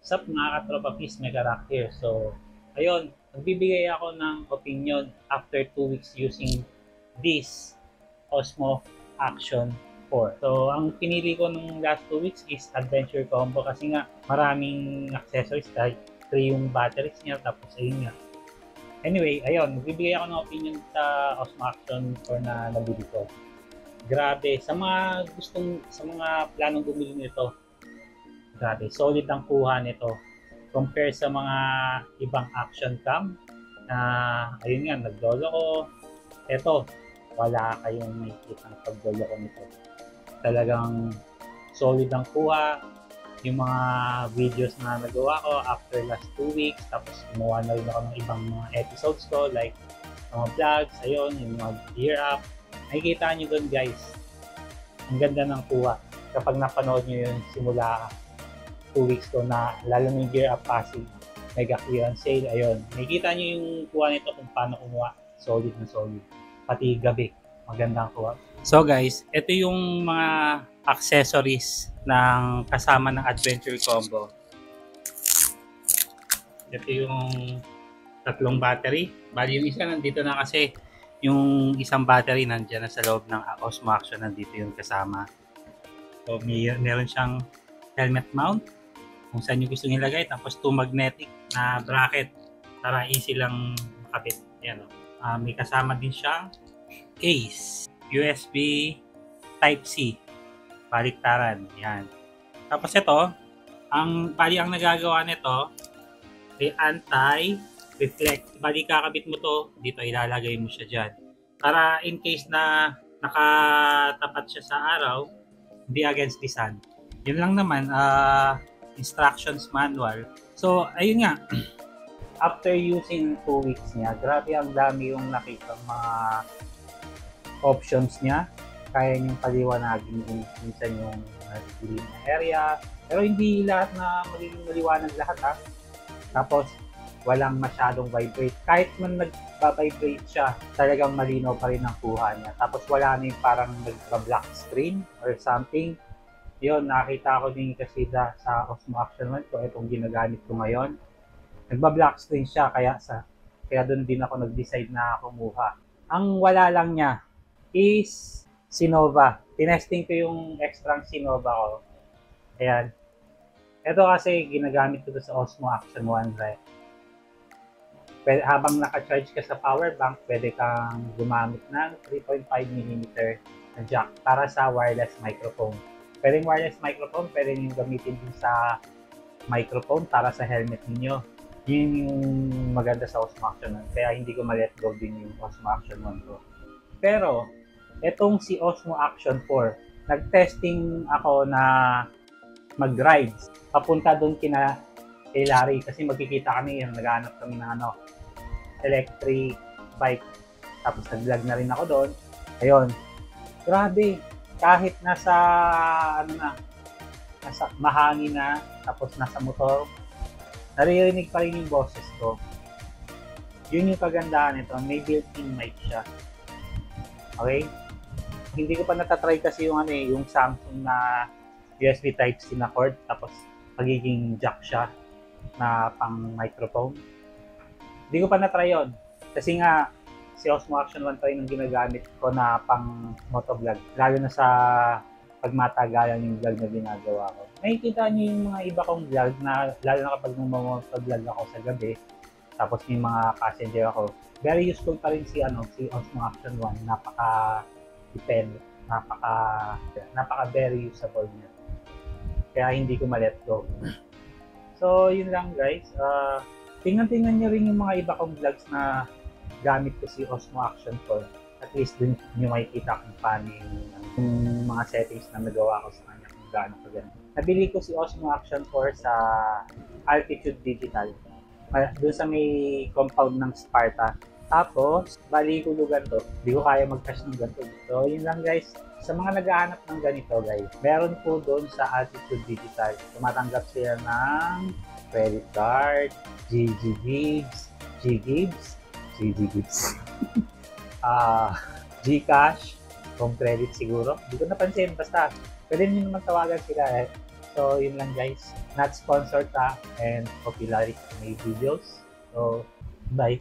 Sup mga katropa, Peace Mega Rock here. So, ayun, magbibigay ako ng opinion after 2 weeks using this Osmo Action 4. So, ang pinili ko nung last 2 weeks is Adventure Combo kasi nga maraming accessories kahit free yung batteries niya tapos ayun nga. Anyway, ayun, magbibigay ako ng opinion sa Osmo Action 4 na nabili ko. Grabe, sa mga planong bumili nito, grabe, solid ang kuha nito compare sa mga ibang action cam na ayun nga, naglolo ko. Eto, wala kayong makikita ng paglolo ko nito. Talagang solid ang kuha. Yung mga videos na nagawa ko after last 2 weeks, tapos gumawa na rin ako ng ibang mga episodes ko like mga vlogs, ayun, yung mga gear up. Nakikita nyo dun guys, ang ganda ng kuha kapag napanood nyo yun simula 2 weeks ko na lalo ng gear up passing mega clearance sale. Ayun, nakikita nyo yung kuha nito kung paano kumuha. Solid na solid. Pati gabi, magandang kuha. So guys, ito yung mga accessories ng kasama ng Adventure Combo. Ito yung tatlong battery. Bali yung isa nandito na kasi yung isang battery nandiyan na sa loob ng Osmo Action, nandito yung kasama. So meron siyang helmet mount kung saan nyo gusto nilagay, tapos 2 magnetic na bracket para easy lang makabit. Ayan, may kasama din siyang case, USB Type-C, baliktaran. Yan. Tapos ito, ang nagagawa nito ay anti-reflect. Bali kakabit mo to, dito ilalagay mo siya dyan. Para in case na nakatapat siya sa araw, hindi against the sun. Yun lang naman, instructions manual. So, ayun nga, after using 2 weeks niya, grabe ang dami yung nakita mga options niya. Kaya niyong paliwanagin din minsan yung green area. Pero hindi lahat na magiging maliwanag lahat ha. Tapos, walang masyadong vibrate. Kahit man nagpa-vibrate siya, talagang malinaw pa rin ang kuha niya. Tapos wala na yung parang nagpa-black screen or something. Yun, nakita ko din kasi sa Osmo Action 1 ko, itong ginagamit ko ngayon. Nagba-black screen siya, kaya doon din ako nag-decide na kumuha. Ang wala lang niya is Sinova. Tinesting ko yung extra Sinova ko. Ayan. Ito kasi ginagamit ko sa Osmo Action 1, right? Habang naka-charge ka sa power bank, pwede kang gumamit ng 3.5mm na jack para sa wireless microphone. Pwedeng wireless microphone, pwede nyo gamitin din sa microphone para sa helmet niyo. Yun yung maganda sa Osmo Action 1. Kaya hindi ko ma-let go din yung Osmo Action 1 ko. Pero, etong si Osmo Action 4, nag-testing ako na mag-rides. Papunta doon kina Larry kasi magkikita kami, naghahanap kami ng electric bike. Tapos nag-vlog na rin ako doon. Ayun. Grabe. Kahit nasa mahangin na, tapos nasa motor, naririnig pa rin yung boses ko. Yun yung kagandahan nito, may built-in mic siya. Okay? Hindi ko pa natatry kasi yung Samsung na USB Type-C na cord, tapos magiging jack siya na pang microphone. Hindi ko pa na-try yun. Kasi nga, si Osmo Action 1 pa rin ang ginagamit ko na pang motovlog. Lalo na sa pagmatagalan yung vlog na ginagawa ko. Nakikita niyo yung mga iba kong vlog na, lalo na kapag motovlog ako sa gabi, tapos may mga passenger ako. Very useful pa rin si Osmo Action 1. Napaka-depend. Napaka very usable niya. Kaya hindi ko ma-let go. So, yun lang guys. Tingnan nyo rin yung mga iba kong vlogs na gamit ko si Osmo Action 4. At least dun nyo makikita kung paano yung mga settings na nagawa ko sa kanya kung gaano ko ganun. Nabili ko si Osmo Action 4 sa Altitude Digital. Doon sa may compound ng Sparta. Tapos, bali hulugan to. Hindi ko kaya mag-cash ng ganito. So, yun lang guys. Sa mga naghahanap ng ganito guys, meron po doon sa Altitude Digital. Tumatanggap sila ng credit card, GGives, Gcash, home credit siguro. Hindi ko napansin. Basta, pwede nyo naman tawagan sila So, yun lang guys. Not sponsored and hope you like my videos. So, bye.